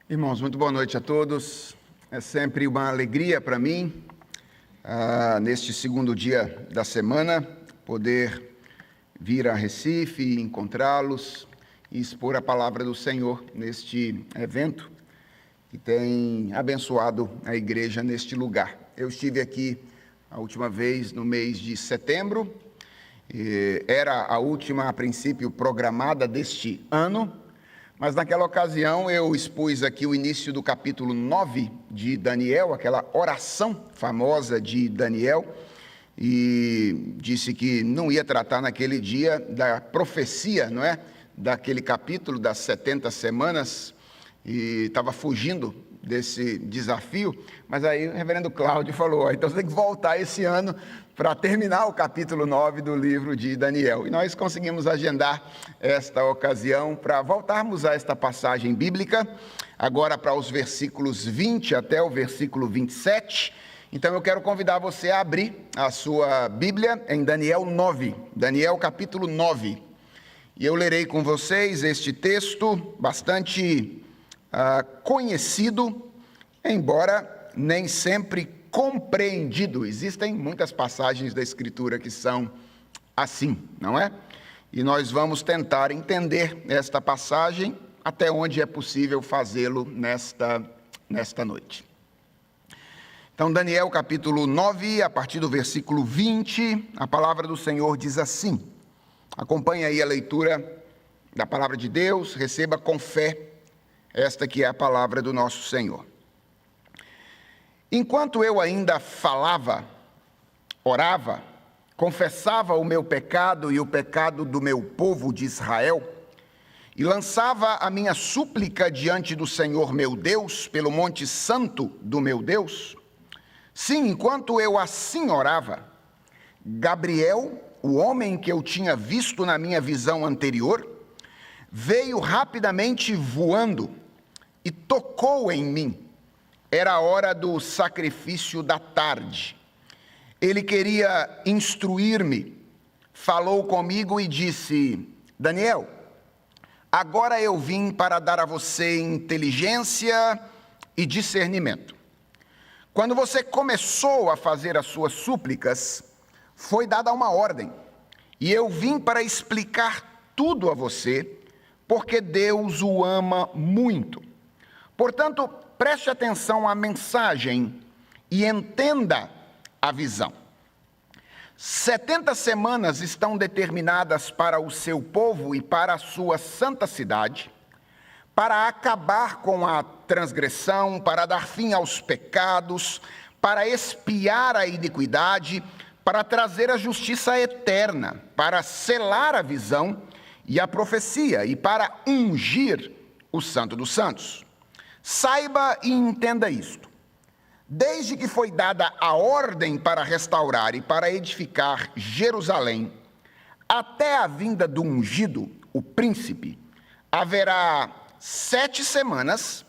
Irmãos, muito boa noite a todos. É sempre uma alegria para mim, neste segundo dia da semana, poder vir a Recife e encontrá-los e expor a palavra do Senhor neste evento que tem abençoado a igreja neste lugar. Eu estive aqui a última vez no mês de setembro, era a última, a princípio, programada deste ano, mas naquela ocasião eu expus aqui o início do capítulo 9 de Daniel, aquela oração famosa de Daniel, e disse que não ia tratar naquele dia da profecia, não é? Daquele capítulo das 70 semanas, e estava fugindo desse desafio, mas aí o reverendo Cláudio falou, então você tem que voltar esse ano para terminar o capítulo 9 do livro de Daniel. E nós conseguimos agendar esta ocasião para voltarmos a esta passagem bíblica, agora para os versículos 20 até o versículo 27. Então eu quero convidar você a abrir a sua Bíblia em Daniel 9, Daniel capítulo 9. E eu lerei com vocês este texto bastante conhecido, embora nem sempre compreendido. Existem muitas passagens da Escritura que são assim, não é? E nós vamos tentar entender esta passagem até onde é possível fazê-lo nesta noite. Então, Daniel capítulo 9, a partir do versículo 20, a palavra do Senhor diz assim. Acompanhe aí a leitura da palavra de Deus, receba com fé esta que é a palavra do nosso Senhor. Enquanto eu ainda falava, orava, confessava o meu pecado e o pecado do meu povo de Israel, e lançava a minha súplica diante do Senhor meu Deus, pelo monte santo do meu Deus, sim, enquanto eu assim orava, Gabriel, o homem que eu tinha visto na minha visão anterior, veio rapidamente voando e tocou em mim. Era a hora do sacrifício da tarde. Ele queria instruir-me, falou comigo e disse: Daniel, agora eu vim para dar a você inteligência e discernimento. Quando você começou a fazer as suas súplicas, foi dada uma ordem, e eu vim para explicar tudo a você, porque Deus o ama muito. Portanto, preste atenção à mensagem e entenda a visão. 70 semanas estão determinadas para o seu povo e para a sua santa cidade, para acabar com a transgressão, para dar fim aos pecados, para expiar a iniquidade, para trazer a justiça eterna, para selar a visão e a profecia e para ungir o Santo dos Santos. Saiba e entenda isto. Desde que foi dada a ordem para restaurar e para edificar Jerusalém, até a vinda do ungido, o príncipe, haverá 7 semanas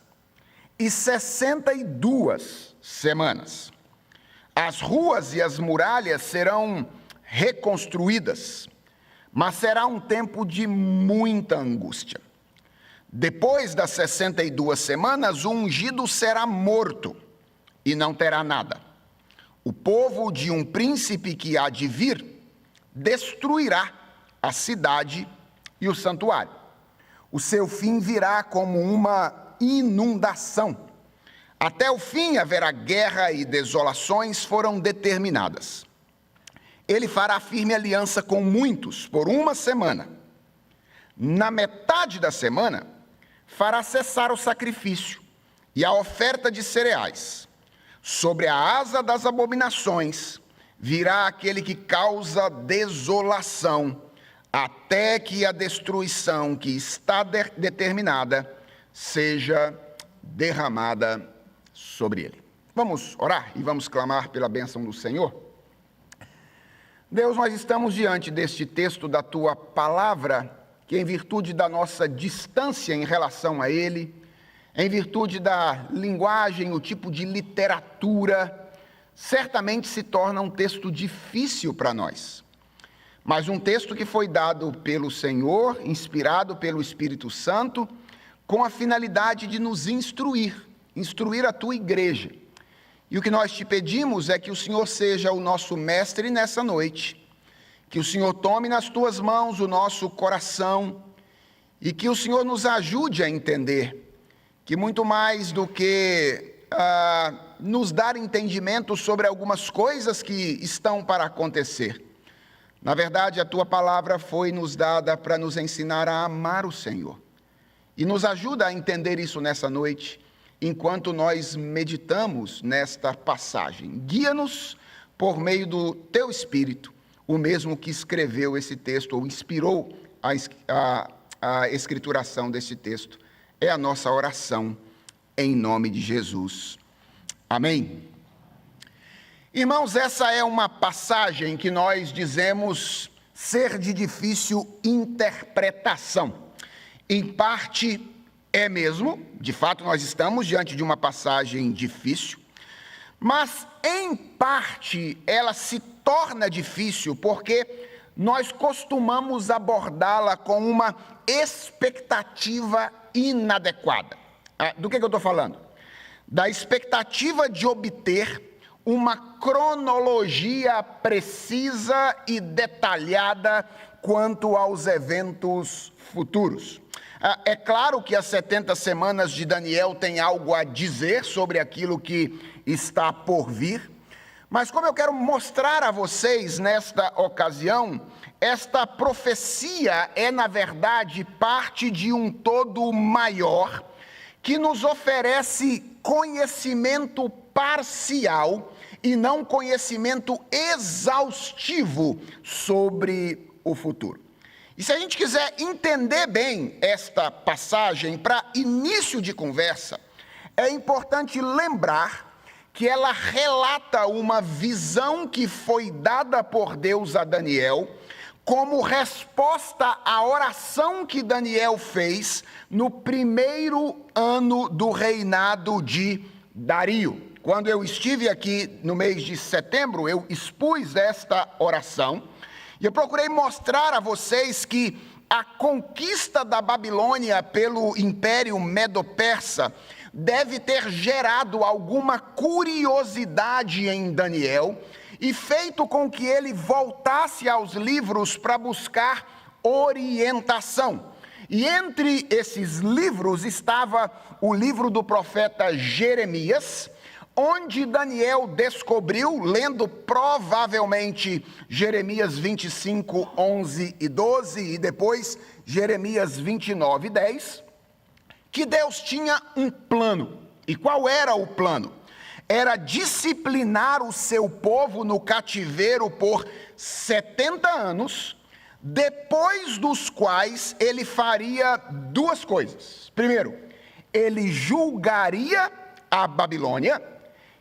e 62 semanas. As ruas e as muralhas serão reconstruídas, mas será um tempo de muita angústia. Depois das 62 semanas, o ungido será morto e não terá nada. O povo de um príncipe que há de vir destruirá a cidade e o santuário. O seu fim virá como uma inundação. Até o fim haverá guerra e desolações foram determinadas. Ele fará firme aliança com muitos por 1 semana. Na metade da semana, fará cessar o sacrifício e a oferta de cereais. Sobre a asa das abominações virá aquele que causa desolação, até que a destruição que está determinada seja derramada sobre ele. Vamos orar e vamos clamar pela bênção do Senhor? Deus, nós estamos diante deste texto da Tua palavra, que em virtude da nossa distância em relação a ele, em virtude da linguagem, o tipo de literatura, certamente se torna um texto difícil para nós. Mas um texto que foi dado pelo Senhor, inspirado pelo Espírito Santo, com a finalidade de nos instruir a tua igreja. E o que nós te pedimos é que o Senhor seja o nosso mestre nessa noite, que o Senhor tome nas tuas mãos o nosso coração e que o Senhor nos ajude a entender que muito mais do que nos dar entendimento sobre algumas coisas que estão para acontecer, na verdade a tua palavra foi nos dada para nos ensinar a amar o Senhor. E nos ajuda a entender isso nessa noite, enquanto nós meditamos nesta passagem. Guia-nos por meio do teu Espírito, o mesmo que escreveu esse texto, ou inspirou a escrituração desse texto. É a nossa oração, em nome de Jesus. Amém. Irmãos, essa é uma passagem que nós dizemos ser de difícil interpretação. Em parte é mesmo, de fato nós estamos diante de uma passagem difícil, mas em parte ela se torna difícil porque nós costumamos abordá-la com uma expectativa inadequada. Do que eu estou falando? Da expectativa de obter uma cronologia precisa e detalhada quanto aos eventos futuros. É claro que as 70 semanas de Daniel têm algo a dizer sobre aquilo que está por vir, mas como eu quero mostrar a vocês nesta ocasião, esta profecia é, na verdade, parte de um todo maior, que nos oferece conhecimento parcial e não conhecimento exaustivo sobre o futuro. E se a gente quiser entender bem esta passagem, para início de conversa, é importante lembrar que ela relata uma visão que foi dada por Deus a Daniel, como resposta à oração que Daniel fez no primeiro ano do reinado de Dario. Quando eu estive aqui no mês de setembro, eu expus esta oração, e eu procurei mostrar a vocês que a conquista da Babilônia pelo Império Medo-Persa deve ter gerado alguma curiosidade em Daniel e feito com que ele voltasse aos livros para buscar orientação. E entre esses livros estava o livro do profeta Jeremias, onde Daniel descobriu, lendo provavelmente Jeremias 25, 11 e 12, e depois Jeremias 29, 10, que Deus tinha um plano. E qual era o plano? Era disciplinar o seu povo no cativeiro por 70 anos, depois dos quais ele faria duas coisas. Primeiro, ele julgaria a Babilônia,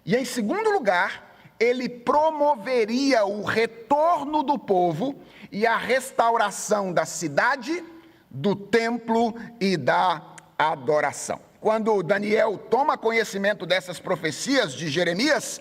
e em segundo lugar, ele promoveria o retorno do povo e a restauração da cidade, do templo e da adoração. Quando Daniel toma conhecimento dessas profecias de Jeremias,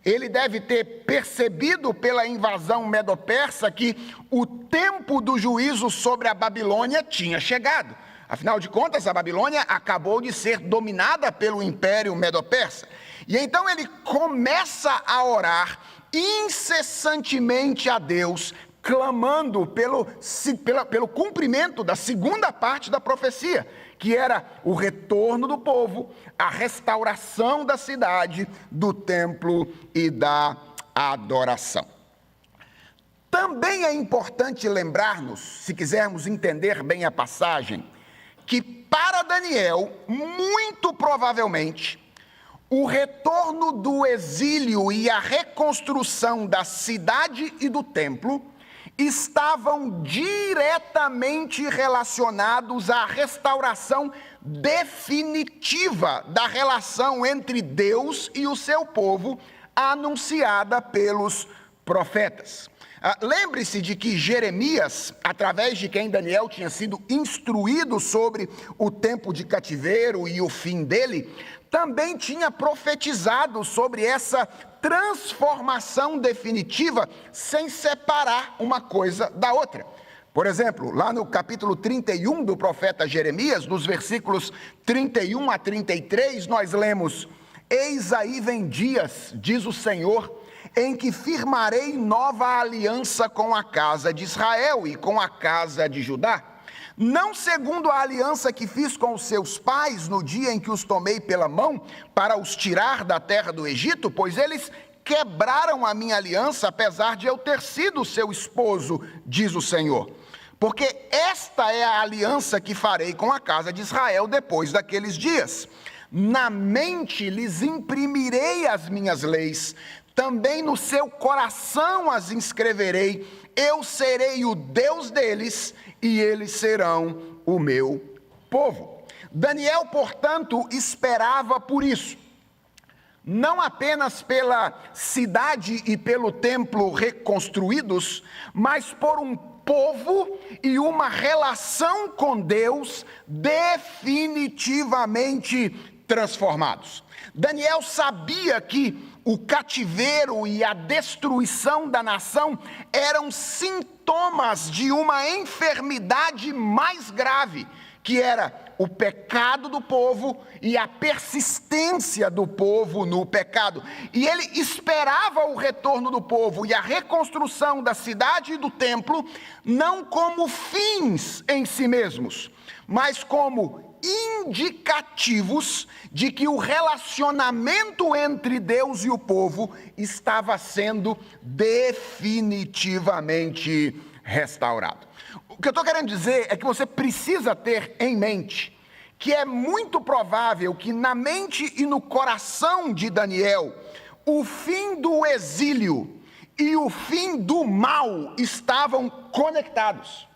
ele deve ter percebido pela invasão medo-persa que o tempo do juízo sobre a Babilônia tinha chegado. Afinal de contas, a Babilônia acabou de ser dominada pelo Império Medo-Persa. E então ele começa a orar incessantemente a Deus, clamando pelo cumprimento da segunda parte da profecia, que era o retorno do povo, a restauração da cidade, do templo e da adoração. Também é importante lembrarmos, se quisermos entender bem a passagem, que para Daniel, muito provavelmente, o retorno do exílio e a reconstrução da cidade e do templo estavam diretamente relacionados à restauração definitiva da relação entre Deus e o seu povo, anunciada pelos profetas. Lembre-se de que Jeremias, através de quem Daniel tinha sido instruído sobre o tempo de cativeiro e o fim dele, também tinha profetizado sobre essa transformação definitiva sem separar uma coisa da outra. Por exemplo, lá no capítulo 31 do profeta Jeremias, nos versículos 31 a 33, nós lemos: Eis aí vem dias, diz o Senhor, em que firmarei nova aliança com a casa de Israel e com a casa de Judá, não segundo a aliança que fiz com os seus pais no dia em que os tomei pela mão para os tirar da terra do Egito, pois eles quebraram a minha aliança, apesar de eu ter sido seu esposo, diz o Senhor. Porque esta é a aliança que farei com a casa de Israel depois daqueles dias. Na mente lhes imprimirei as minhas leis, também no seu coração as inscreverei. Eu serei o Deus deles e eles serão o meu povo. Daniel, portanto, esperava por isso. Não apenas pela cidade e pelo templo reconstruídos, mas por um povo e uma relação com Deus definitivamente transformados. Daniel sabia que o cativeiro e a destruição da nação eram sintomas de uma enfermidade mais grave, que era o pecado do povo e a persistência do povo no pecado. E ele esperava o retorno do povo e a reconstrução da cidade e do templo, não como fins em si mesmos, mas como indicativos de que o relacionamento entre Deus e o povo estava sendo definitivamente restaurado. O que eu estou querendo dizer é que você precisa ter em mente que é muito provável que na mente e no coração de Daniel, o fim do exílio e o fim do mal estavam conectados.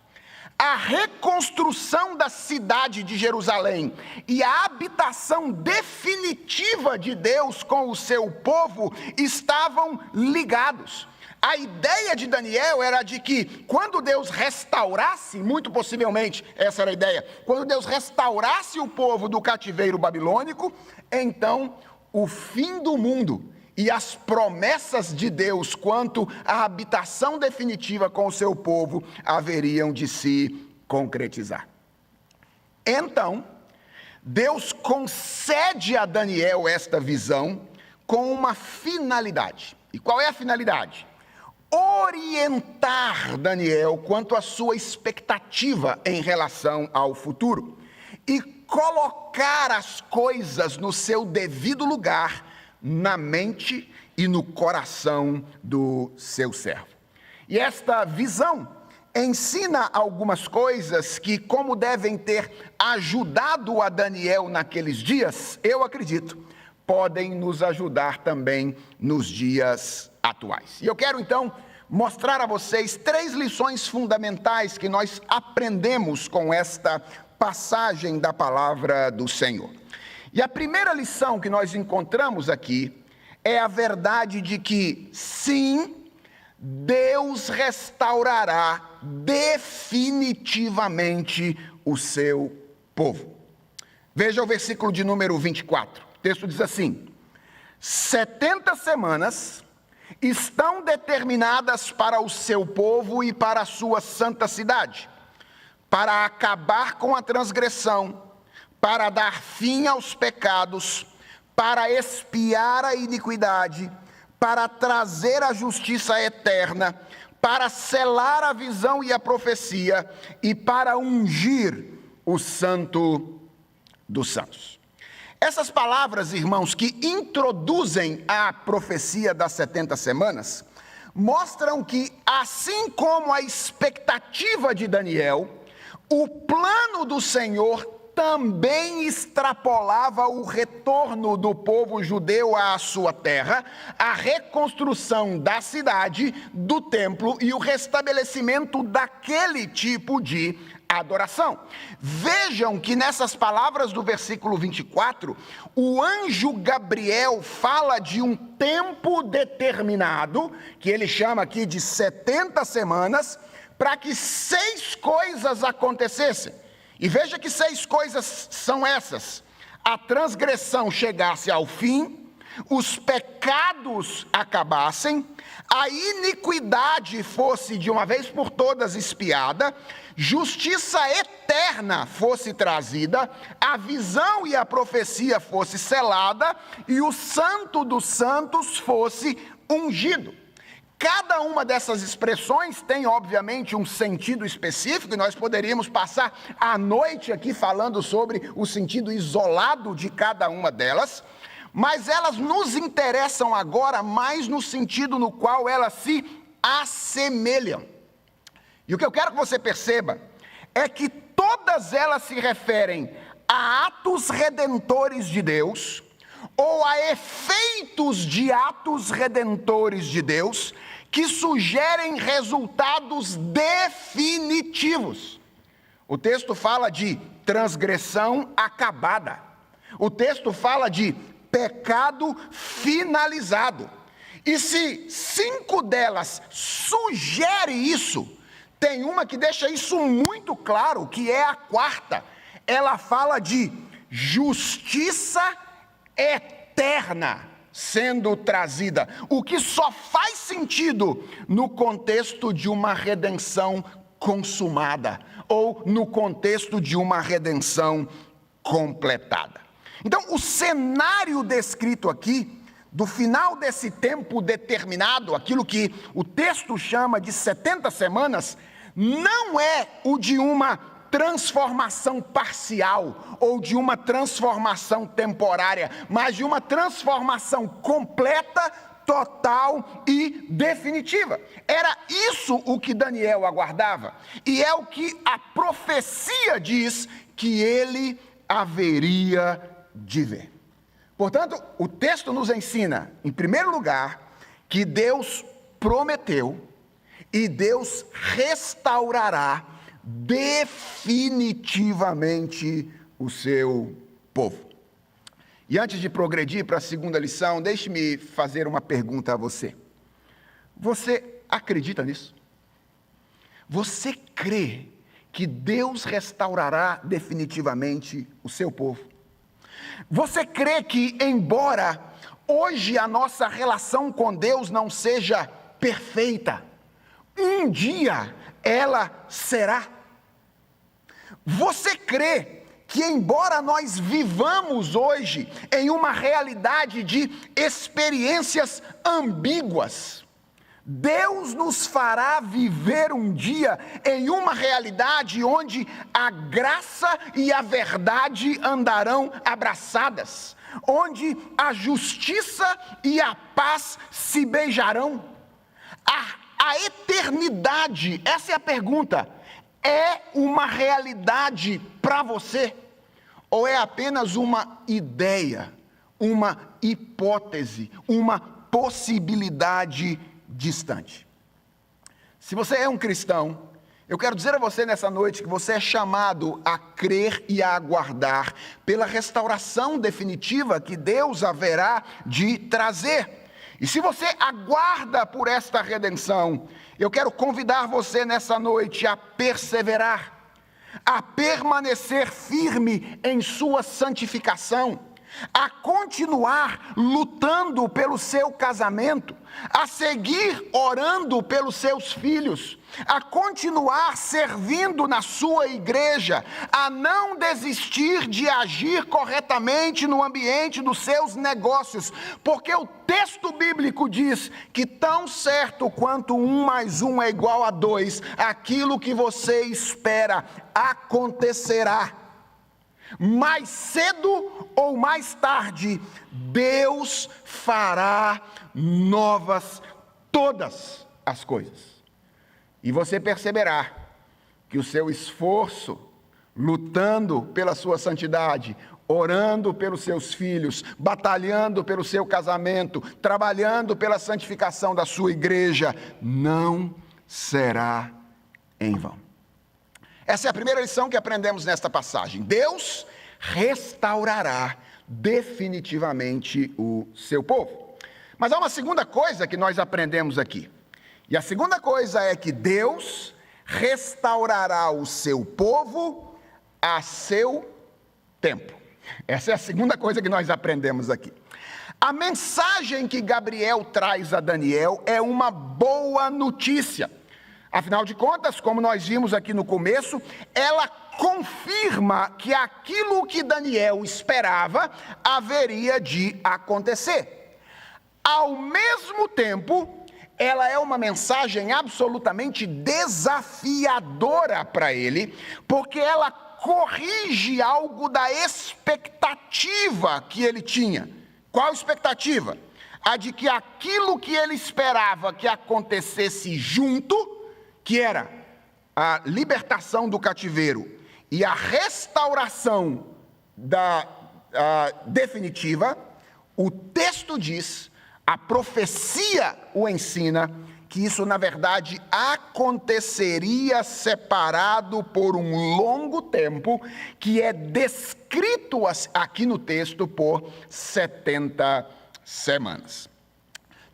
A reconstrução da cidade de Jerusalém e a habitação definitiva de Deus com o seu povo estavam ligados. A ideia de Daniel era de que quando Deus restaurasse, muito possivelmente essa era a ideia, quando Deus restaurasse o povo do cativeiro babilônico, então o fim do mundo e as promessas de Deus quanto à habitação definitiva com o seu povo haveriam de se concretizar. Então, Deus concede a Daniel esta visão com uma finalidade. E qual é a finalidade? Orientar Daniel quanto à sua expectativa em relação ao futuro e colocar as coisas no seu devido lugar na mente e no coração do seu servo. E esta visão ensina algumas coisas que, como devem ter ajudado a Daniel naqueles dias, eu acredito, podem nos ajudar também nos dias atuais. E eu quero então mostrar a vocês 3 lições fundamentais que nós aprendemos com esta passagem da palavra do Senhor. E a primeira lição que nós encontramos aqui é a verdade de que, sim, Deus restaurará definitivamente o seu povo. Veja o versículo de número 24. O texto diz assim: 70 semanas estão determinadas para o seu povo e para a sua santa cidade, para acabar com a transgressão, para dar fim aos pecados, para expiar a iniquidade, para trazer a justiça eterna, para selar a visão e a profecia e para ungir o Santo dos Santos. Essas palavras, irmãos, que introduzem a profecia das 70 semanas, mostram que, assim como a expectativa de Daniel, o plano do Senhor também extrapolava o retorno do povo judeu à sua terra, a reconstrução da cidade, do templo e o restabelecimento daquele tipo de adoração. Vejam que nessas palavras do versículo 24, o anjo Gabriel fala de um tempo determinado, que ele chama aqui de 70 semanas, para que 6 coisas acontecessem. E veja que 6 coisas são essas: a transgressão chegasse ao fim, os pecados acabassem, a iniquidade fosse de uma vez por todas expiada, justiça eterna fosse trazida, a visão e a profecia fosse selada e o Santo dos Santos fosse ungido. Cada uma dessas expressões tem, obviamente, um sentido específico, e nós poderíamos passar a noite aqui falando sobre o sentido isolado de cada uma delas, mas elas nos interessam agora mais no sentido no qual elas se assemelham. E o que eu quero que você perceba é que todas elas se referem a atos redentores de Deus, ou a efeitos de atos redentores de Deus, que sugerem resultados definitivos. O texto fala de transgressão acabada. O texto fala de pecado finalizado. E se 5 delas sugerem isso, tem uma que deixa isso muito claro, que é a 4ª. Ela fala de justiça eterna sendo trazida, o que só faz sentido no contexto de uma redenção consumada, ou no contexto de uma redenção completada. Então, o cenário descrito aqui, do final desse tempo determinado, aquilo que o texto chama de 70 semanas, não é o de uma transformação parcial ou de uma transformação temporária, mas de uma transformação completa, total e definitiva. Era isso o que Daniel aguardava, e é o que a profecia diz que ele haveria de ver. Portanto, o texto nos ensina, em primeiro lugar, que Deus prometeu e Deus restaurará definitivamente o seu povo. E antes de progredir para a segunda lição, deixe-me fazer uma pergunta a você. Você acredita nisso? Você crê que Deus restaurará definitivamente o seu povo? Você crê que, embora hoje a nossa relação com Deus não seja perfeita, um dia ela será? Você crê que, embora nós vivamos hoje em uma realidade de experiências ambíguas, Deus nos fará viver um dia em uma realidade onde a graça e a verdade andarão abraçadas, onde a justiça e a paz se beijarão? A eternidade, essa é a pergunta, é uma realidade para você? Ou é apenas uma ideia, uma hipótese, uma possibilidade distante? Se você é um cristão, eu quero dizer a você nessa noite que você é chamado a crer e a aguardar pela restauração definitiva que Deus haverá de trazer. E se você aguarda por esta redenção, eu quero convidar você nessa noite a perseverar, a permanecer firme em sua santificação, a continuar lutando pelo seu casamento, a seguir orando pelos seus filhos, a continuar servindo na sua igreja, a não desistir de agir corretamente no ambiente dos seus negócios, porque o texto bíblico diz que tão certo quanto 1 mais 1 é igual a 2, aquilo que você espera acontecerá. Mais cedo ou mais tarde, Deus fará novas todas as coisas. E você perceberá que o seu esforço, lutando pela sua santidade, orando pelos seus filhos, batalhando pelo seu casamento, trabalhando pela santificação da sua igreja, não será em vão. Essa é a primeira lição que aprendemos nesta passagem. Deus restaurará definitivamente o seu povo. Mas há uma segunda coisa que nós aprendemos aqui. E a segunda coisa é que Deus restaurará o seu povo a seu tempo. Essa é a segunda coisa que nós aprendemos aqui. A mensagem que Gabriel traz a Daniel é uma boa notícia. Afinal de contas, como nós vimos aqui no começo, ela confirma que aquilo que Daniel esperava haveria de acontecer. Ao mesmo tempo, ela é uma mensagem absolutamente desafiadora para ele, porque ela corrige algo da expectativa que ele tinha. Qual expectativa? A de que aquilo que ele esperava que acontecesse junto, que era a libertação do cativeiro e a restauração definitiva, o texto diz, a profecia o ensina, que isso na verdade aconteceria separado por um longo tempo, que é descrito aqui no texto por 70 semanas.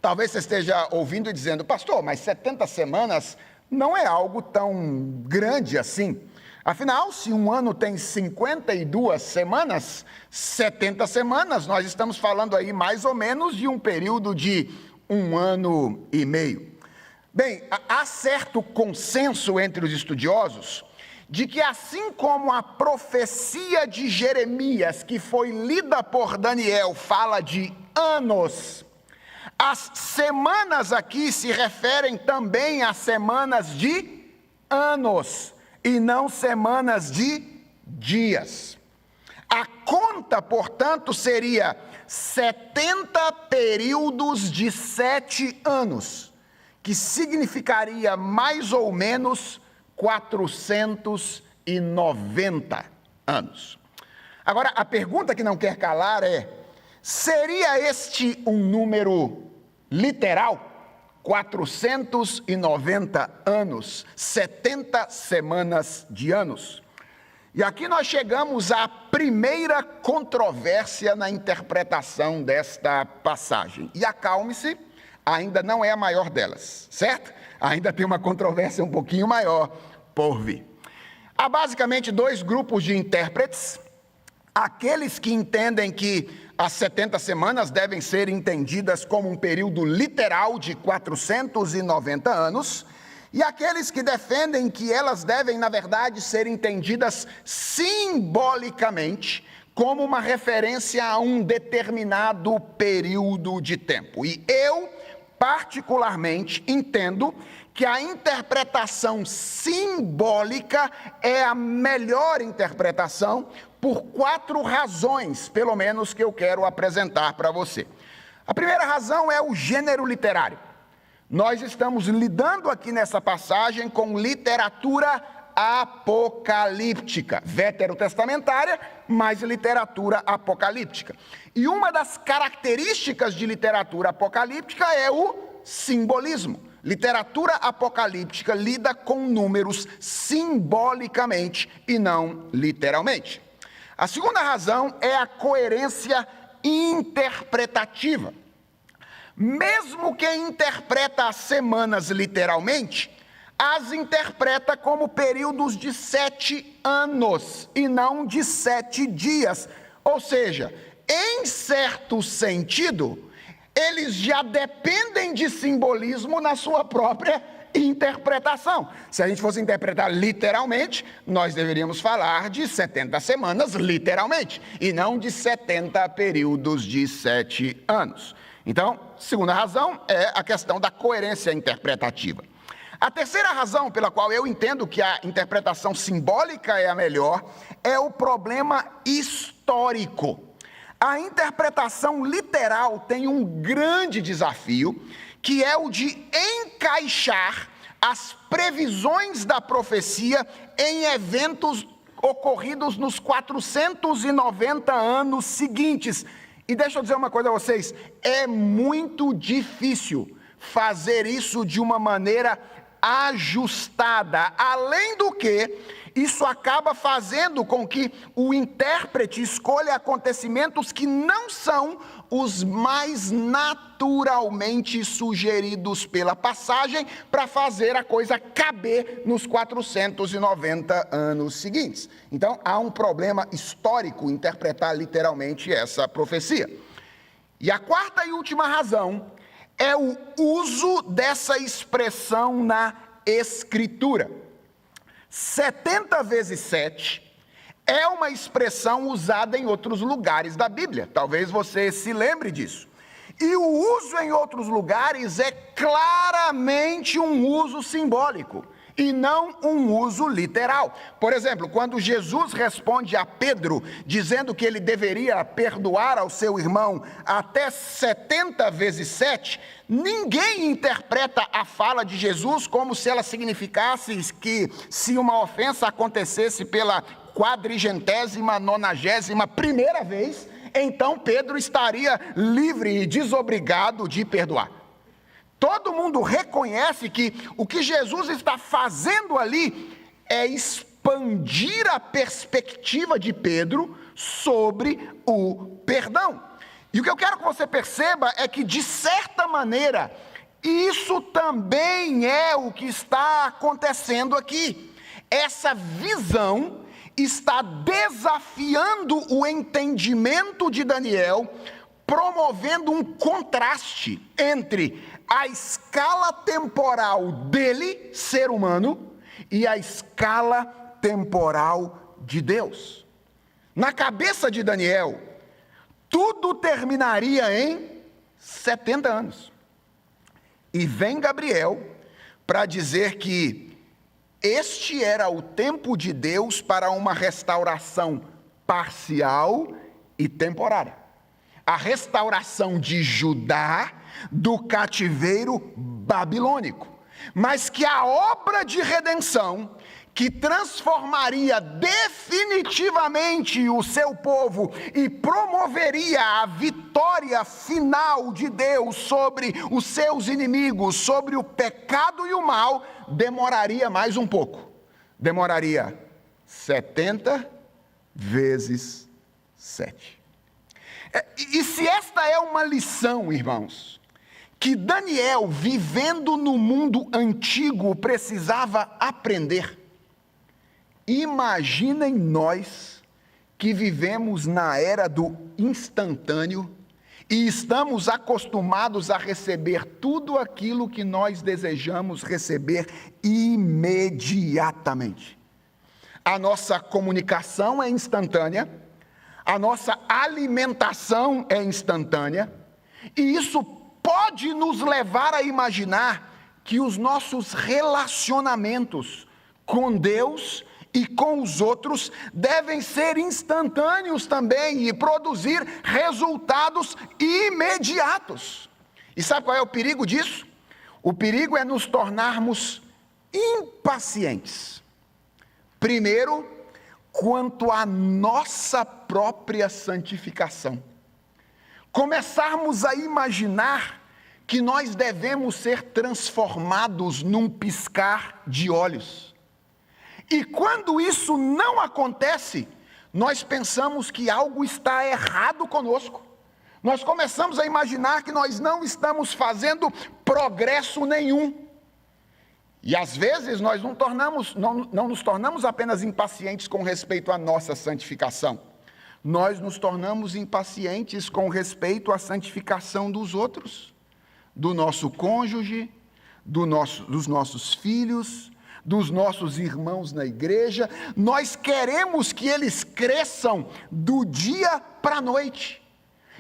Talvez você esteja ouvindo e dizendo, pastor, mas 70 semanas não é algo tão grande assim. Afinal, se um ano tem 52 semanas, 70 semanas, nós estamos falando aí mais ou menos de um período de 1 ano e meio. Bem, há certo consenso entre os estudiosos de que assim como a profecia de Jeremias, que foi lida por Daniel, fala de anos, as semanas aqui se referem também a semanas de anos, e não semanas de dias. A conta, portanto, seria 70 períodos de 7 anos, que significaria mais ou menos 490 anos. Agora, a pergunta que não quer calar é, seria este um número literal? 490 anos, 70 semanas de anos. E aqui nós chegamos à primeira controvérsia na interpretação desta passagem. E acalme-se, ainda não é a maior delas, certo? Ainda tem uma controvérsia um pouquinho maior por vir. Há basicamente 2 grupos de intérpretes, aqueles que entendem que as 70 semanas devem ser entendidas como um período literal de 490 anos, e aqueles que defendem que elas devem, na verdade, ser entendidas simbolicamente, como uma referência a um determinado período de tempo. E eu, particularmente, entendo que a interpretação simbólica é a melhor interpretação, por 4 razões, pelo menos, que eu quero apresentar para você. A primeira razão é o gênero literário. Nós estamos lidando aqui nessa passagem com literatura apocalíptica, veterotestamentária, mas literatura apocalíptica. E uma das características de literatura apocalíptica é o simbolismo. Literatura apocalíptica lida com números simbolicamente e não literalmente. A segunda razão é a coerência interpretativa. Mesmo quem interpreta as semanas literalmente, as interpreta como períodos de 7 anos e não de 7 dias. Ou seja, em certo sentido, eles já dependem de simbolismo na sua própria interpretação. Se a gente fosse interpretar literalmente, nós deveríamos falar de 70 semanas literalmente, e não de 70 períodos de 7 anos. Então, segunda razão é a questão da coerência interpretativa. A terceira razão pela qual eu entendo que a interpretação simbólica é a melhor é o problema histórico. A interpretação literal tem um grande desafio, que é o de encaixar as previsões da profecia em eventos ocorridos nos 490 anos seguintes. E deixa eu dizer uma coisa a vocês, é muito difícil fazer isso de uma maneira ajustada. Além do que, isso acaba fazendo com que o intérprete escolha acontecimentos que não são os mais naturalmente sugeridos pela passagem para fazer a coisa caber nos 490 anos seguintes. Então, há um problema histórico interpretar literalmente essa profecia. E a quarta e última razão é o uso dessa expressão na Escritura. 70 vezes 7 é uma expressão usada em outros lugares da Bíblia. Talvez você se lembre disso. E o uso em outros lugares é claramente um uso simbólico e não um uso literal. Por exemplo, quando Jesus responde a Pedro, dizendo que ele deveria perdoar ao seu irmão até 70 vezes 7, ninguém interpreta a fala de Jesus como se ela significasse que se uma ofensa acontecesse pela 491ª vez, então Pedro estaria livre e desobrigado de perdoar. Todo mundo reconhece que o que Jesus está fazendo ali é expandir a perspectiva de Pedro sobre o perdão. E o que eu quero que você perceba é que, de certa maneira, isso também é o que está acontecendo aqui. Essa visão está desafiando o entendimento de Daniel, promovendo um contraste entre a escala temporal dele, ser humano, e a escala temporal de Deus. Na cabeça de Daniel, tudo terminaria em 70 anos. E vem Gabriel para dizer que este era o tempo de Deus para uma restauração parcial e temporária. A restauração de Judá do cativeiro babilônico. Mas que a obra de redenção, que transformaria definitivamente o seu povo e promoveria a vitória final de Deus sobre os seus inimigos, sobre o pecado e o mal, demoraria mais um pouco. Demoraria 70 vezes 7. E se esta é uma lição, irmãos, que Daniel, vivendo no mundo antigo, precisava aprender, imaginem nós que vivemos na era do instantâneo e estamos acostumados a receber tudo aquilo que nós desejamos receber imediatamente. A nossa comunicação é instantânea, a nossa alimentação é instantânea, e isso pode nos levar a imaginar que os nossos relacionamentos com Deus e com os outros devem ser instantâneos também e produzir resultados imediatos. E sabe qual é o perigo disso? O perigo é nos tornarmos impacientes. Primeiro, quanto à nossa própria santificação. Começarmos a imaginar que nós devemos ser transformados num piscar de olhos. E quando isso não acontece, nós pensamos que algo está errado conosco. Nós começamos a imaginar que nós não estamos fazendo progresso nenhum. E às vezes nós não nos tornamos apenas impacientes com respeito à nossa santificação. Nós nos tornamos impacientes com respeito à santificação dos outros, do nosso cônjuge, dos nossos filhos, dos nossos irmãos na igreja. Nós queremos que eles cresçam do dia para a noite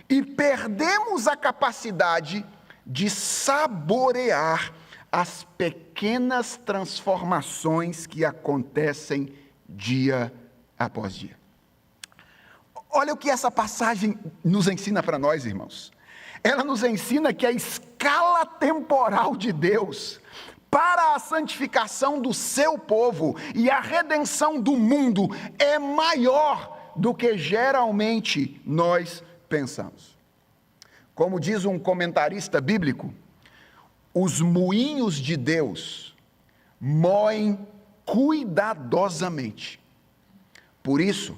e perdemos a capacidade de saborear as pequenas transformações que acontecem dia após dia. Olha o que essa passagem nos ensina para nós, irmãos. Ela nos ensina que a escala temporal de Deus para a santificação do seu povo e a redenção do mundo é maior do que geralmente nós pensamos. Como diz um comentarista bíblico, os moinhos de Deus moem cuidadosamente. Por isso,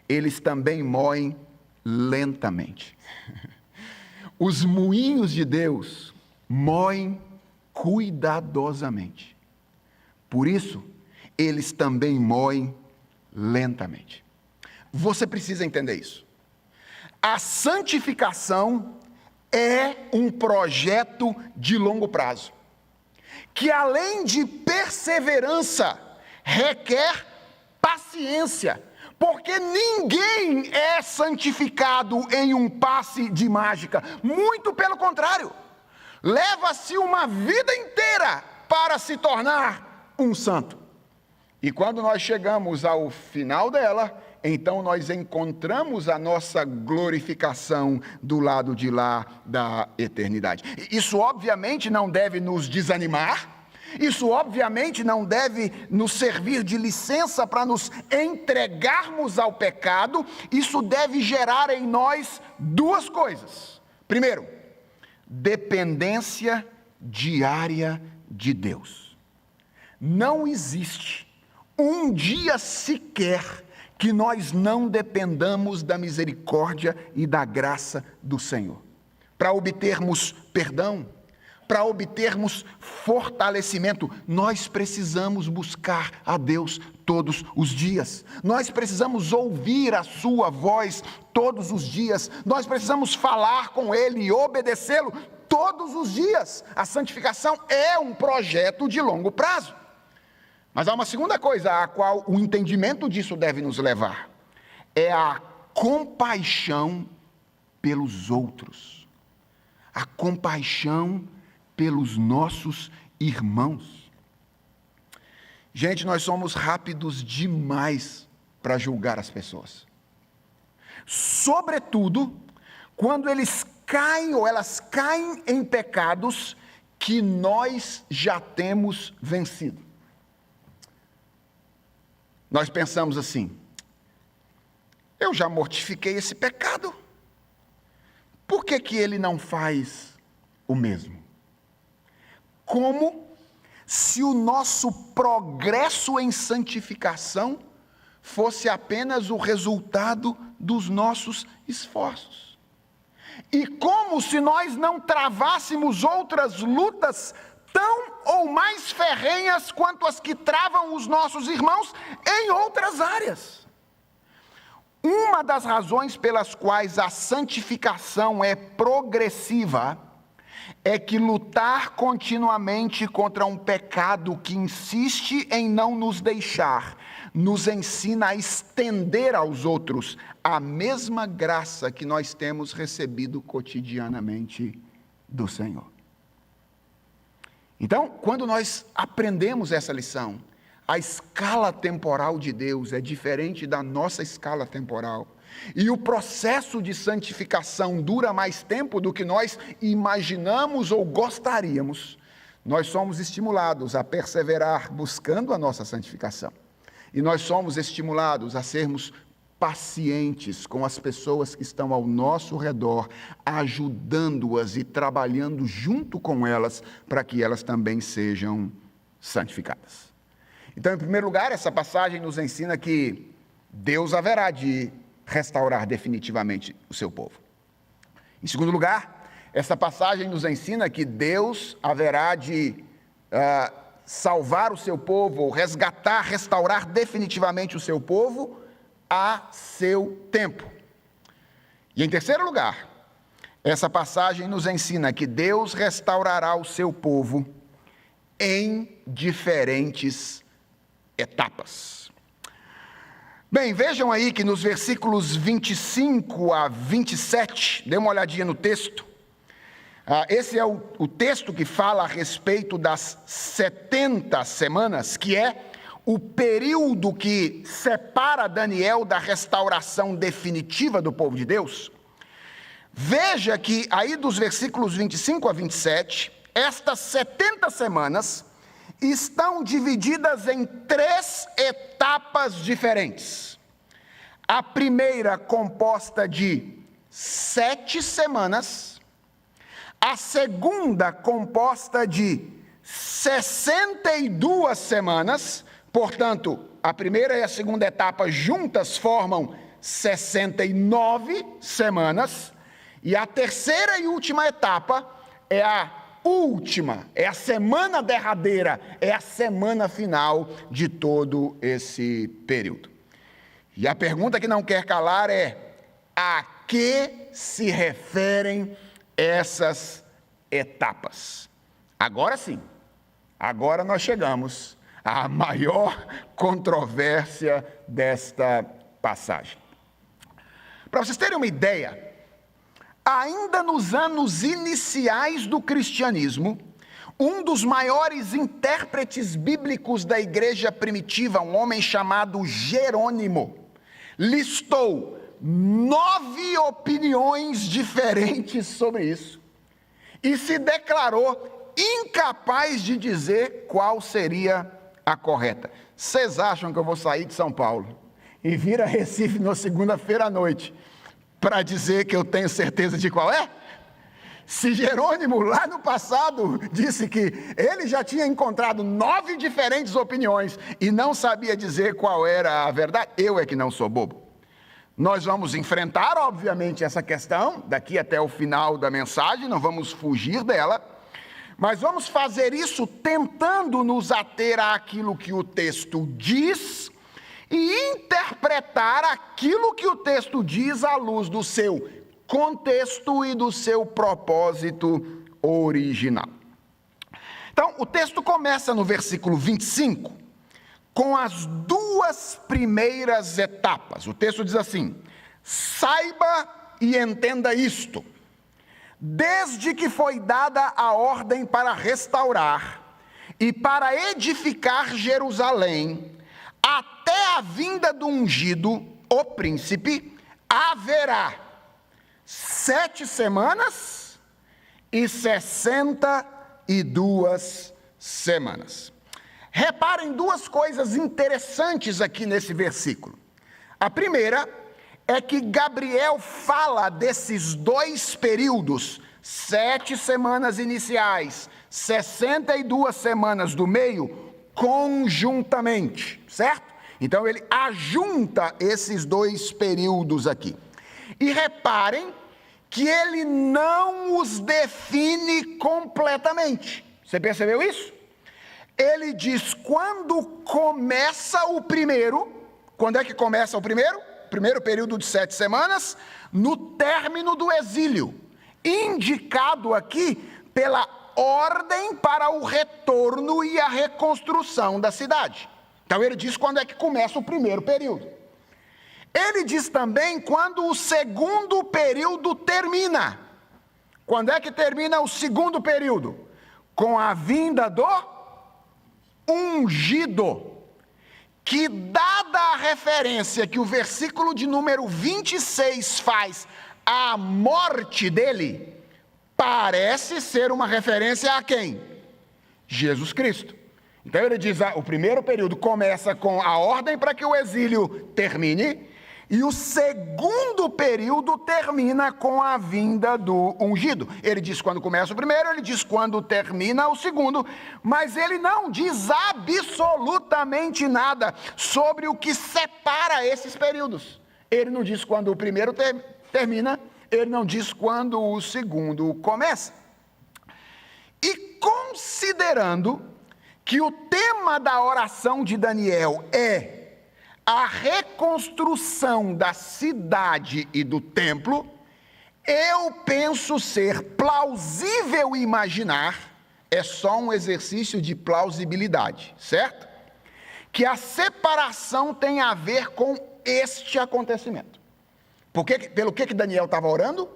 eles também moem lentamente. Os moinhos de Deus moem cuidadosamente. Por isso, eles também moem lentamente. Você precisa entender isso. A santificação é um projeto de longo prazo, que além de perseverança, requer paciência, porque ninguém é santificado em um passe de mágica, muito pelo contrário, leva-se uma vida inteira para se tornar um santo. E quando nós chegamos ao final dela, então nós encontramos a nossa glorificação do lado de lá da eternidade. Isso obviamente não deve nos desanimar, isso obviamente não deve nos servir de licença para nos entregarmos ao pecado, isso deve gerar em nós duas coisas. Primeiro, dependência diária de Deus. Não existe um dia sequer que nós não dependamos da misericórdia e da graça do Senhor. Para obtermos perdão, para obtermos fortalecimento, nós precisamos buscar a Deus todos os dias. Nós precisamos ouvir a sua voz todos os dias. Nós precisamos falar com Ele e obedecê-lo todos os dias. A santificação é um projeto de longo prazo. Mas há uma segunda coisa a qual o entendimento disso deve nos levar. É a compaixão pelos outros. A compaixão pelos nossos irmãos. Gente, nós somos rápidos demais para julgar as pessoas. Sobretudo, quando eles caem ou elas caem em pecados que nós já temos vencido. Nós pensamos assim: eu já mortifiquei esse pecado, por que ele não faz o mesmo? Como se o nosso progresso em santificação fosse apenas o resultado dos nossos esforços. E como se nós não travássemos outras lutas tão ou mais ferrenhas quanto as que travam os nossos irmãos em outras áreas. Uma das razões pelas quais a santificação é progressiva é que lutar continuamente contra um pecado que insiste em não nos deixar, nos ensina a estender aos outros a mesma graça que nós temos recebido cotidianamente do Senhor. Então, quando nós aprendemos essa lição, a escala temporal de Deus é diferente da nossa escala temporal. E o processo de santificação dura mais tempo do que nós imaginamos ou gostaríamos. Nós somos estimulados a perseverar buscando a nossa santificação. E nós somos estimulados a sermos pacientes com as pessoas que estão ao nosso redor, ajudando-as e trabalhando junto com elas para que elas também sejam santificadas. Então, em primeiro lugar, essa passagem nos ensina que Deus haverá de restaurar definitivamente o seu povo. Em segundo lugar, essa passagem nos ensina que Deus haverá de salvar o seu povo, resgatar, restaurar definitivamente o seu povo a seu tempo. E em terceiro lugar, essa passagem nos ensina que Deus restaurará o seu povo em diferentes etapas. Bem, vejam aí que nos versículos 25 a 27, dê uma olhadinha no texto. Esse é o texto que fala a respeito das 70 semanas, que é o período que separa Daniel da restauração definitiva do povo de Deus. Veja que aí dos versículos 25 a 27, estas 70 semanas estão divididas em 3 etapas diferentes. A primeira composta de 7 semanas, a segunda composta de 62 semanas, Portanto, a primeira e a segunda etapa juntas formam 69 semanas, e a terceira e última etapa é a última, é a semana derradeira, é a semana final de todo esse período. E a pergunta que não quer calar é: a que se referem essas etapas? Agora sim, agora nós chegamos à maior controvérsia desta passagem. Para vocês terem uma ideia, ainda nos anos iniciais do cristianismo, um dos maiores intérpretes bíblicos da igreja primitiva, um homem chamado Jerônimo, listou 9 opiniões diferentes sobre isso e se declarou incapaz de dizer qual seria a correta. Vocês acham que eu vou sair de São Paulo e vir a Recife na segunda-feira à noite para dizer que eu tenho certeza de qual é? Se Jerônimo lá no passado disse que ele já tinha encontrado 9 diferentes opiniões e não sabia dizer qual era a verdade, eu é que não sou bobo. Nós vamos enfrentar, obviamente, essa questão daqui até o final da mensagem, não vamos fugir dela, mas vamos fazer isso tentando nos ater àquilo que o texto diz e interpretar aquilo que o texto diz à luz do seu contexto e do seu propósito original. Então, o texto começa no versículo 25, com as 2 primeiras etapas. O texto diz assim: saiba e entenda isto, desde que foi dada a ordem para restaurar e para edificar Jerusalém, até a vinda do ungido, o príncipe, haverá 7 semanas e 62 semanas. Reparem 2 coisas interessantes aqui nesse versículo. A primeira é que Gabriel fala desses 2 períodos, 7 semanas iniciais, 62 semanas do meio, conjuntamente, certo? Então ele ajunta esses 2 períodos aqui. E reparem que ele não os define completamente. Você percebeu isso? Ele diz quando começa o primeiro. Quando é que começa o primeiro? Primeiro período de 7 semanas, no término do exílio, indicado aqui pela ordem para o retorno e a reconstrução da cidade. Então ele diz quando é que começa o primeiro período. Ele diz também quando o segundo período termina. Quando é que termina o segundo período? Com a vinda do ungido, que dada a referência que o versículo de número 26 faz à morte dele, parece ser uma referência a quem? Jesus Cristo. Então ele diz, o primeiro período começa com a ordem para que o exílio termine, e o segundo período termina com a vinda do ungido. Ele diz quando começa o primeiro, ele diz quando termina o segundo, mas ele não diz absolutamente nada sobre o que separa esses períodos. Ele não diz quando o primeiro termina, ele não diz quando o segundo começa. E considerando que o tema da oração de Daniel é a reconstrução da cidade e do templo, eu penso ser plausível imaginar, é só um exercício de plausibilidade, certo? Que a separação tem a ver com este acontecimento. Pelo que Daniel estava orando?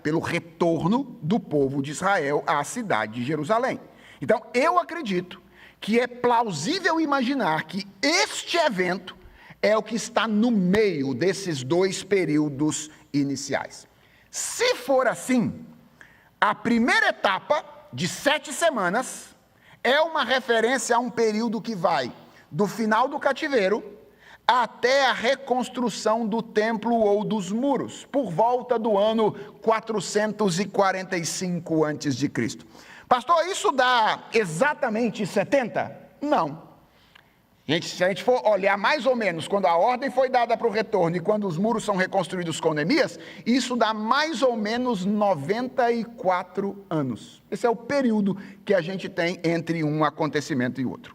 Pelo retorno do povo de Israel à cidade de Jerusalém. Então, eu acredito que é plausível imaginar que este evento é o que está no meio desses 2 períodos iniciais. Se for assim, a primeira etapa, de 7 semanas, é uma referência a um período que vai do final do cativeiro até a reconstrução do templo ou dos muros, por volta do ano 445 a.C. Pastor, isso dá exatamente 70? Não. Se a gente for olhar mais ou menos quando a ordem foi dada para o retorno e quando os muros são reconstruídos com Neemias, isso dá mais ou menos 94 anos. Esse é o período que a gente tem entre um acontecimento e outro.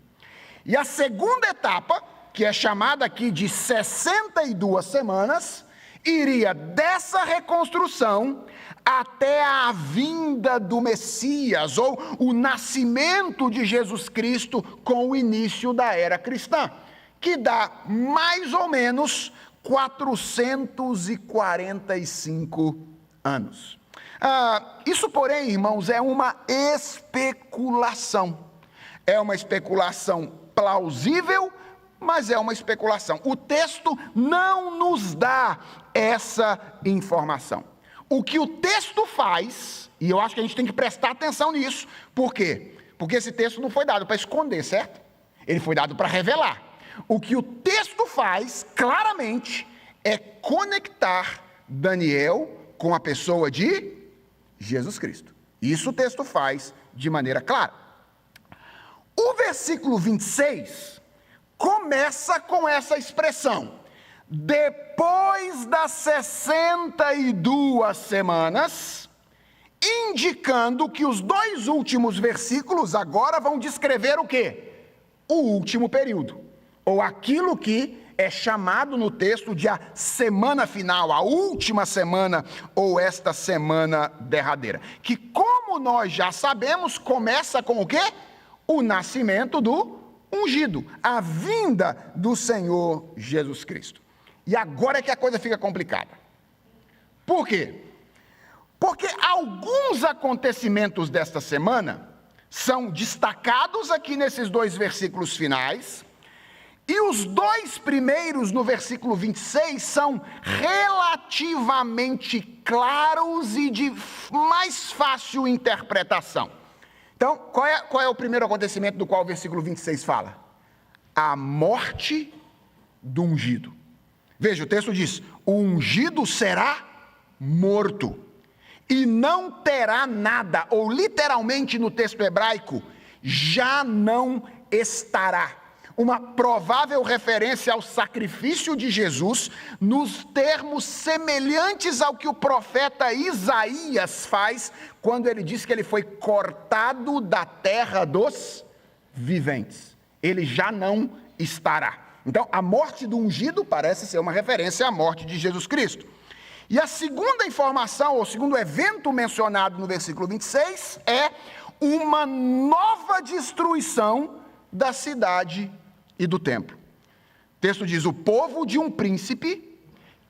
E a segunda etapa, que é chamada aqui de 62 semanas, iria dessa reconstrução até a vinda do Messias, ou o nascimento de Jesus Cristo com o início da era cristã, que dá mais ou menos 445 anos. Isso, porém, irmãos, é uma especulação. É uma especulação plausível, mas é uma especulação. O texto não nos dá essa informação. O que o texto faz, e eu acho que a gente tem que prestar atenção nisso, por quê? Porque esse texto não foi dado para esconder, certo? Ele foi dado para revelar. O que o texto faz, claramente, é conectar Daniel com a pessoa de Jesus Cristo. Isso o texto faz de maneira clara. O versículo 26 começa com essa expressão: depois das 62 semanas, indicando que os dois últimos versículos agora vão descrever o quê? O último período, ou aquilo que é chamado no texto de a semana final, a última semana, ou esta semana derradeira, que, como nós já sabemos, começa com o quê? O nascimento do ungido, a vinda do Senhor Jesus Cristo. E agora é que a coisa fica complicada. Por quê? Porque alguns acontecimentos desta semana são destacados aqui nesses dois versículos finais, e os dois primeiros, no versículo 26, são relativamente claros e de mais fácil interpretação. Então, qual é o primeiro acontecimento do qual o versículo 26 fala? A morte do ungido. Veja, o texto diz: o ungido será morto e não terá nada, ou literalmente no texto hebraico, já não estará. Uma provável referência ao sacrifício de Jesus, nos termos semelhantes ao que o profeta Isaías faz, quando ele diz que ele foi cortado da terra dos viventes. Ele já não estará. Então, a morte do ungido parece ser uma referência à morte de Jesus Cristo. E a segunda informação, ou o segundo evento mencionado no versículo 26, é uma nova destruição da cidade e do templo. O texto diz: o povo de um príncipe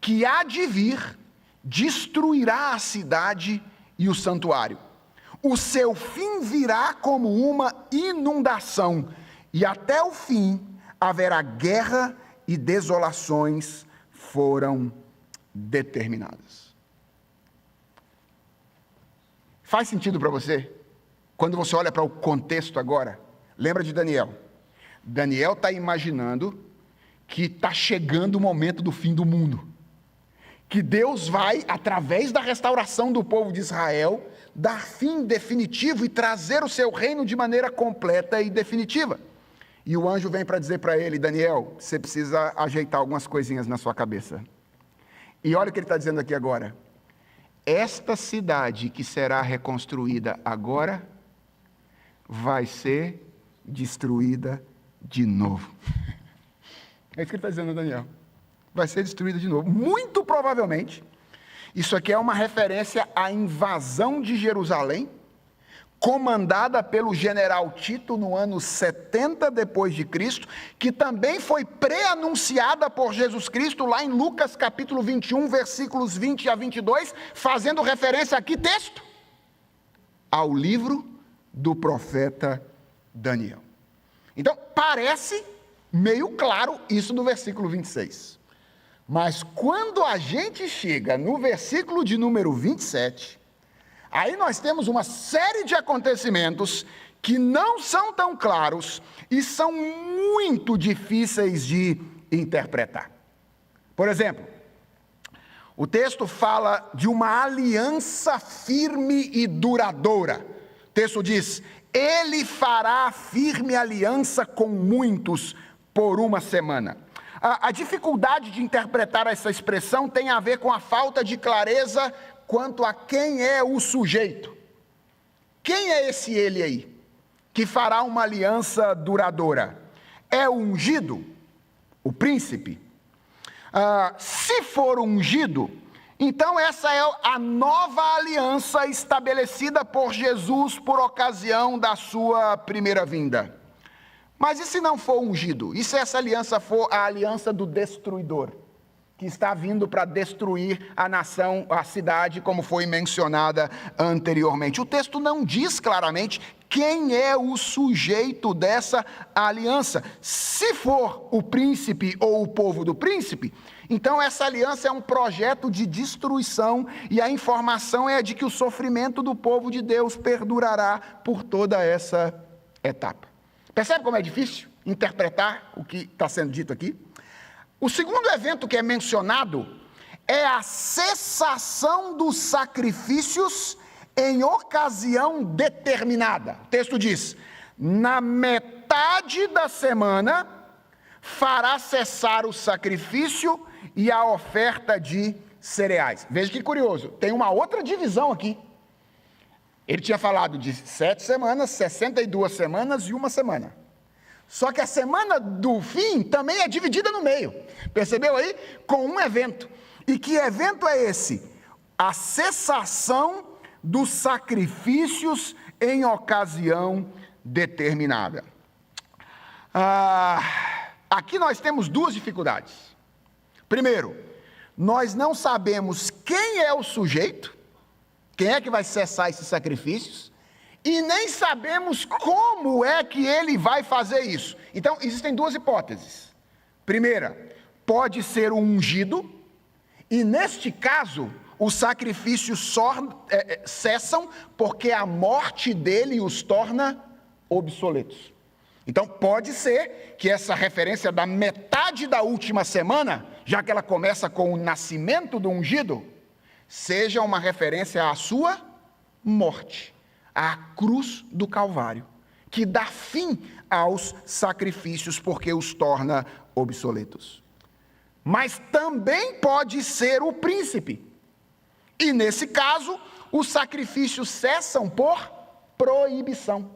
que há de vir destruirá a cidade e o santuário. O seu fim virá como uma inundação, e até o fim haverá guerra e desolações foram determinadas. Faz sentido para você? Quando você olha para o contexto agora, lembra de Daniel. Daniel está imaginando que está chegando o momento do fim do mundo. Que Deus vai, através da restauração do povo de Israel, dar fim definitivo e trazer o seu reino de maneira completa e definitiva. E o anjo vem para dizer para ele: Daniel, você precisa ajeitar algumas coisinhas na sua cabeça. E olha o que ele está dizendo aqui agora. Esta cidade que será reconstruída agora vai ser destruída de novo. É isso que ele está dizendo, Daniel. Vai ser destruída de novo. Muito provavelmente, isso aqui é uma referência à invasão de Jerusalém, comandada pelo general Tito no ano 70 depois de Cristo, que também foi pré-anunciada por Jesus Cristo lá em Lucas capítulo 21, versículos 20 a 22, fazendo referência aqui, texto, ao livro do profeta Daniel. Então, parece meio claro isso no versículo 26. Mas quando a gente chega no versículo de número 27, aí nós temos uma série de acontecimentos que não são tão claros e são muito difíceis de interpretar. Por exemplo, o texto fala de uma aliança firme e duradoura. O texto diz: ele fará firme aliança com muitos por uma semana. A dificuldade de interpretar essa expressão tem a ver com a falta de clareza quanto a quem é o sujeito. Quem é esse ele aí, que fará uma aliança duradoura? É o ungido? O príncipe? Se for ungido, então essa é a nova aliança estabelecida por Jesus por ocasião da sua primeira vinda. Mas e se não for ungido? E se essa aliança for a aliança do destruidor, que está vindo para destruir a nação, a cidade, como foi mencionada anteriormente? O texto não diz claramente quem é o sujeito dessa aliança. Se for o príncipe ou o povo do príncipe, então essa aliança é um projeto de destruição, e a informação é de que o sofrimento do povo de Deus perdurará por toda essa etapa. Percebe como é difícil interpretar o que está sendo dito aqui? O segundo evento que é mencionado é a cessação dos sacrifícios em ocasião determinada. O texto diz: na metade da semana fará cessar o sacrifício e a oferta de cereais. Veja que curioso, tem uma outra divisão aqui. Ele tinha falado de 7 semanas, 62 semanas e 1 semana. Só que a semana do fim também é dividida no meio. Percebeu aí? Com um evento. E que evento é esse? A cessação dos sacrifícios em ocasião determinada. Aqui nós temos duas dificuldades. Primeiro, nós não sabemos quem é o sujeito, quem é que vai cessar esses sacrifícios, e nem sabemos como é que ele vai fazer isso. Então, existem duas hipóteses. Primeira, pode ser o ungido, e neste caso, os sacrifícios cessam porque a morte dele os torna obsoletos. Então, pode ser que essa referência da metade da última semana, já que ela começa com o nascimento do ungido, seja uma referência à sua morte, à cruz do Calvário, que dá fim aos sacrifícios porque os torna obsoletos. Mas também pode ser o príncipe. E nesse caso, os sacrifícios cessam por proibição,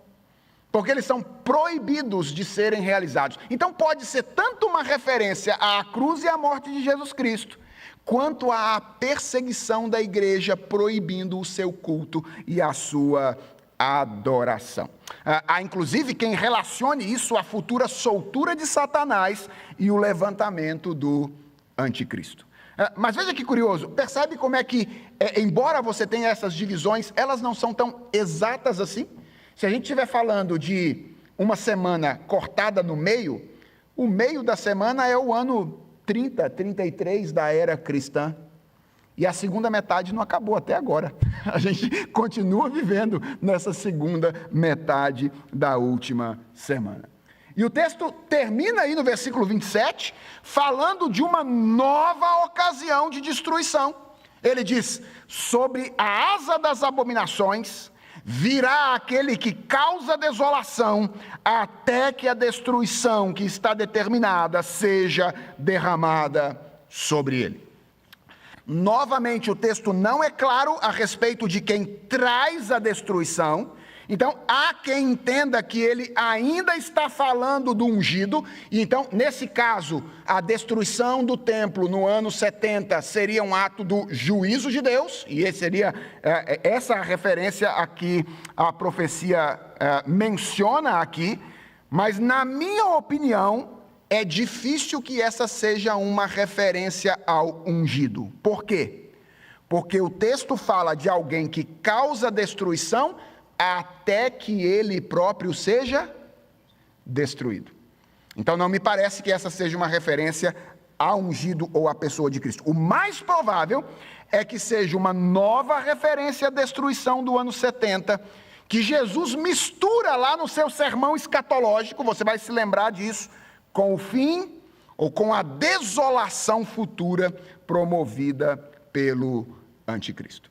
porque eles são proibidos de serem realizados. Então pode ser tanto uma referência à cruz e à morte de Jesus Cristo, quanto à perseguição da igreja, proibindo o seu culto e a sua adoração. Há inclusive quem relacione isso à futura soltura de Satanás e o levantamento do anticristo. Mas veja que curioso, percebe como é que, embora você tenha essas divisões, elas não são tão exatas assim? Se a gente estiver falando de uma semana cortada no meio, o meio da semana é o ano 30, 33 da era cristã. E a segunda metade não acabou até agora. A gente continua vivendo nessa segunda metade da última semana. E o texto termina aí no versículo 27, falando de uma nova ocasião de destruição. Ele diz: sobre a asa das abominações virá aquele que causa desolação, até que a destruição que está determinada seja derramada sobre ele. Novamente, o texto não é claro a respeito de quem traz a destruição. Então, há quem entenda que ele ainda está falando do ungido, e então, nesse caso, a destruição do templo no ano 70 seria um ato do juízo de Deus, e esse seria essa referência a que a profecia menciona aqui, mas na minha opinião, é difícil que essa seja uma referência ao ungido. Por quê? Porque o texto fala de alguém que causa destruição até que ele próprio seja destruído. Então não me parece que essa seja uma referência ao ungido ou à pessoa de Cristo. O mais provável é que seja uma nova referência à destruição do ano 70, que Jesus mistura lá no seu sermão escatológico, você vai se lembrar disso, com o fim ou com a desolação futura promovida pelo anticristo.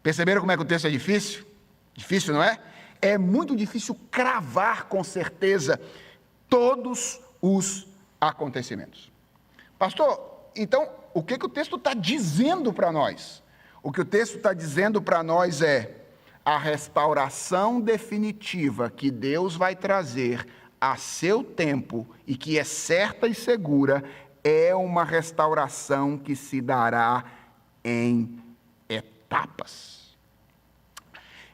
Perceberam como é que o texto é difícil? Difícil, não é? É muito difícil cravar com certeza todos os acontecimentos. Pastor, então, o que o texto está dizendo para nós? O que o texto está dizendo para nós é a restauração definitiva que Deus vai trazer a seu tempo e que é certa e segura, é uma restauração que se dará em etapas.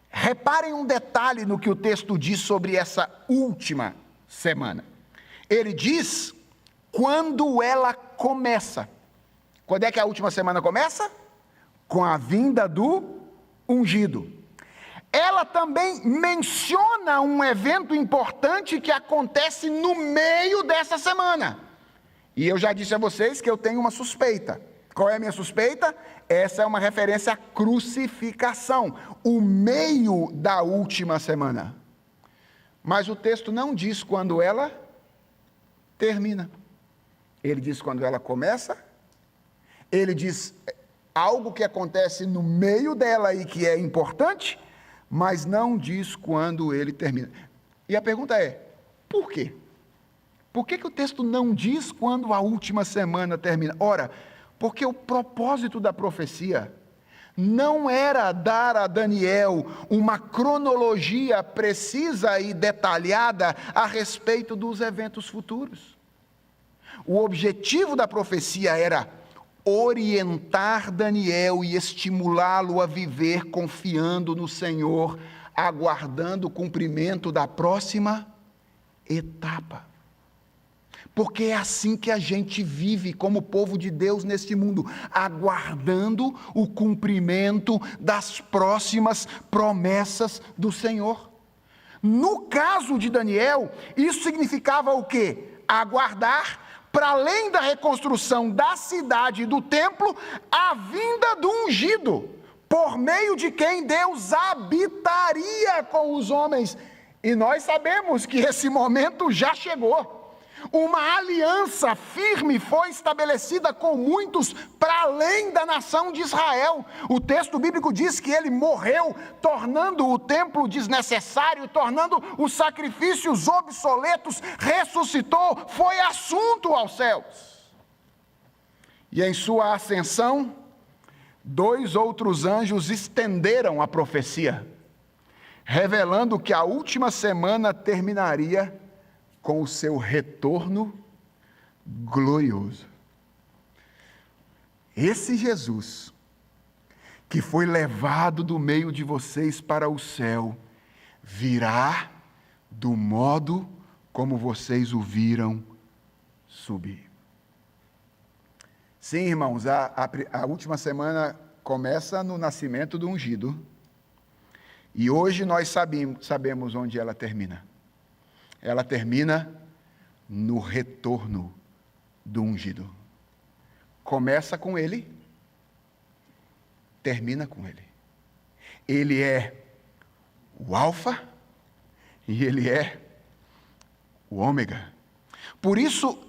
Reparem um detalhe no que o texto diz sobre essa última semana. Ele diz quando ela começa. Quando é que a última semana começa? Com a vinda do ungido. Ela também menciona um evento importante que acontece no meio dessa semana. E eu já disse a vocês que eu tenho uma suspeita. Qual é a minha suspeita? Essa é uma referência à crucificação, o meio da última semana. Mas o texto não diz quando ela termina. Ele diz quando ela começa, ele diz algo que acontece no meio dela e que é importante, mas não diz quando ele termina. E a pergunta é, por quê? Por que o texto não diz quando a última semana termina? Ora, porque o propósito da profecia não era dar a Daniel uma cronologia precisa e detalhada a respeito dos eventos futuros. O objetivo da profecia era orientar Daniel e estimulá-lo a viver confiando no Senhor, aguardando o cumprimento da próxima etapa. Porque é assim que a gente vive como povo de Deus neste mundo, aguardando o cumprimento das próximas promessas do Senhor. No caso de Daniel, isso significava o quê? Aguardar, para além da reconstrução da cidade e do templo, a vinda do ungido, por meio de quem Deus habitaria com os homens. E nós sabemos que esse momento já chegou. Uma aliança firme foi estabelecida com muitos para além da nação de Israel. O texto bíblico diz que ele morreu, tornando o templo desnecessário, tornando os sacrifícios obsoletos, ressuscitou, foi assunto aos céus. E em sua ascensão, 2 outros anjos estenderam a profecia, revelando que a última semana terminaria com o seu retorno glorioso. Esse Jesus, que foi levado do meio de vocês para o céu, virá do modo como vocês o viram subir. Sim, irmãos, a última semana começa no nascimento do ungido, e hoje nós sabemos onde ela termina. Ela termina no retorno do ungido. Começa com ele, termina com ele. Ele é o alfa e ele é o ômega. Por isso,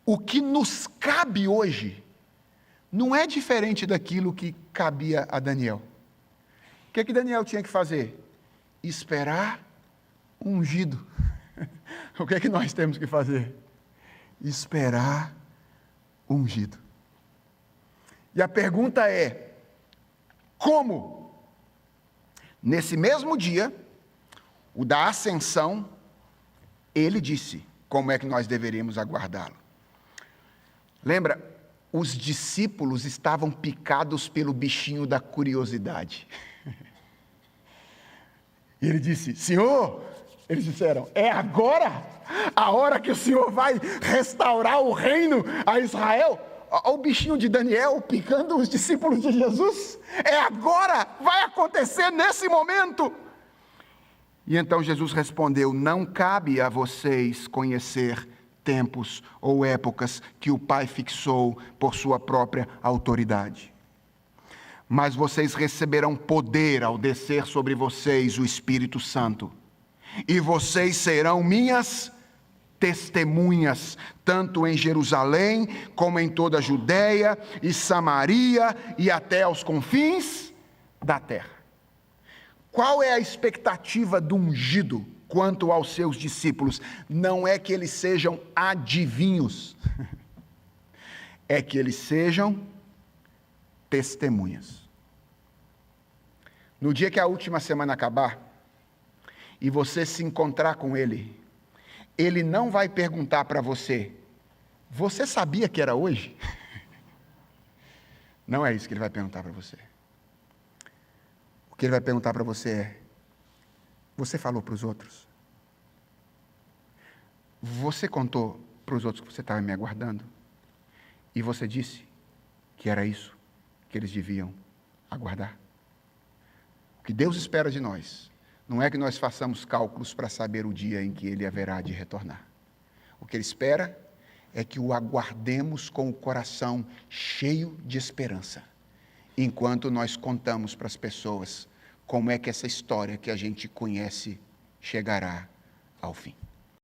o que nos cabe hoje não é diferente daquilo que cabia a Daniel. O que Daniel tinha que fazer? Esperar o ungido. O que nós temos que fazer? Esperar o ungido. E a pergunta é, como? Nesse mesmo dia, o da ascensão, ele disse como é que nós deveríamos aguardá-lo. Lembra, os discípulos estavam picados pelo bichinho da curiosidade. E ele disse, Senhor, eles disseram, é agora a hora que o Senhor vai restaurar o reino a Israel? Olha o bichinho de Daniel picando os discípulos de Jesus. É agora, vai acontecer nesse momento. E então Jesus respondeu, não cabe a vocês conhecer tempos ou épocas que o Pai fixou por sua própria autoridade. Mas vocês receberão poder ao descer sobre vocês o Espírito Santo. E vocês serão minhas testemunhas, tanto em Jerusalém, como em toda a Judeia e Samaria e até aos confins da terra. Qual é a expectativa do ungido quanto aos seus discípulos, não é que eles sejam adivinhos, é que eles sejam testemunhas. No dia que a última semana acabar, e você se encontrar com ele, ele não vai perguntar para você, você sabia que era hoje? Não é isso que ele vai perguntar para você. O que ele vai perguntar para você é, você falou para os outros? Você contou para os outros que você estava me aguardando? E você disse que era isso que eles deviam aguardar? O que Deus espera de nós não é que nós façamos cálculos para saber o dia em que Ele haverá de retornar. O que Ele espera é que o aguardemos com o coração cheio de esperança, enquanto nós contamos para as pessoas como é que essa história que a gente conhece chegará ao fim.